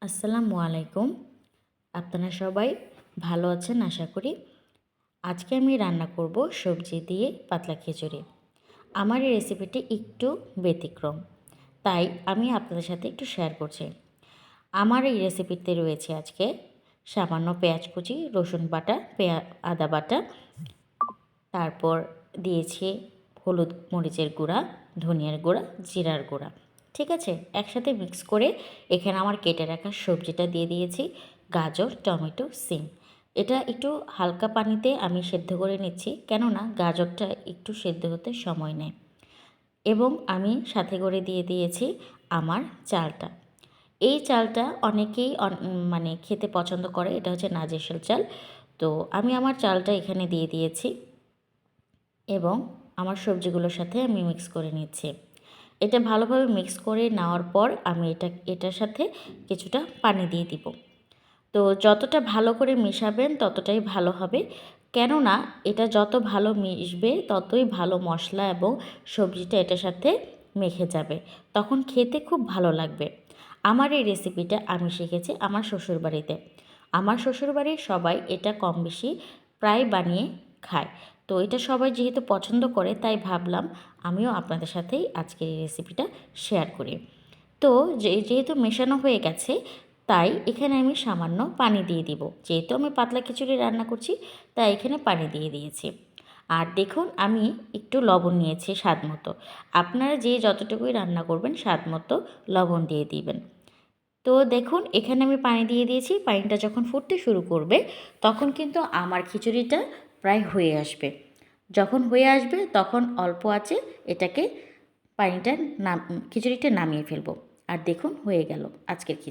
আসসালামু আলাইকুম। আপনারা সবাই ভালো আছেন আশা করি। আজকে আমি রান্না করব সবজি দিয়ে পাতলা খিচুড়ি। আমার এই রেসিপিটি একটু ব্যতিক্রম, তাই আমি আপনাদের সাথে একটু শেয়ার করছি। আমার এই রেসিপিতে রয়েছে আজকে সামান্য পেঁয়াজ কুচি, রসুন বাটা, আদা বাটা, তারপর দিয়েছি হলুদ মরিচের গুঁড়া, ধনিয়ার গুঁড়া, জিরার গুঁড়া। ঠিক আছে, একসাথে মিক্স করে এখানে আমার কেটে রাখা সবজিটা দিয়ে দিয়েছি, গাজর, টমেটো, সিম। এটা একটু হালকা পানিতে আমি সেদ্ধ করে নিচ্ছি, কেননা গাজরটা একটু সেদ্ধ হতে সময় নেয়। এবং আমি সাথে করে দিয়ে দিয়েছি আমার চালটা। এই চালটা অনেকেই মানে খেতে পছন্দ করে, এটা হচ্ছে নাজেসেল চাল। তো আমি আমার চালটা এখানে দিয়ে দিয়েছি এবং আমার সবজিগুলোর সাথে আমি মিক্স করে নিচ্ছি। এটা ভালোভাবে মিক্স করে নেওয়ার পর আমি এটার সাথে কিছুটা পানি দিয়ে দিব। তো যতটা ভালো করে মেশাবেন ততটাই ভালো হবে, কেননা এটা যত ভালো মিশবে ততই ভালো মশলা এবং সবজিটা এটার সাথে মেখে যাবে, তখন খেতে খুব ভালো লাগবে। আমার এই রেসিপিটা আমি শিখেছি আমার শ্বশুরবাড়িতে। আমার শ্বশুরবাড়ির সবাই এটা কম বেশি প্রায় বানিয়ে খায়। তো এটা সবাই যেহেতু পছন্দ করে, তাই ভাবলাম আমিও আপনাদের সাথেই আজকের এই রেসিপিটা শেয়ার করি। তো যেহেতু মেশানো হয়ে গেছে, তাই এখানে আমি সামান্য পানি দিয়ে দিব। যেহেতু আমি পাতলা খিচুড়ি রান্না করছি, তাই এখানে পানি দিয়ে দিয়েছি। আর দেখুন, আমি একটু লবণ নিয়েছি স্বাদ মতো। আপনারা যে যতটুকুই রান্না করবেন স্বাদ মতো লবণ দিয়ে দিবেন। তো দেখুন, এখানে আমি পানি দিয়ে দিয়েছি। পানিটা যখন ফুটতে শুরু করবে, তখন কিন্তু আমার খিচুড়িটা প্রায় হয়ে আসবে। যখন হয়ে আসবে তখন অল্প আঁচে এটাকে পানিটা খিচুড়িটা নামিয়ে ফেলবো। আর দেখুন, হয়ে গেল আজকের খিচুড়ি।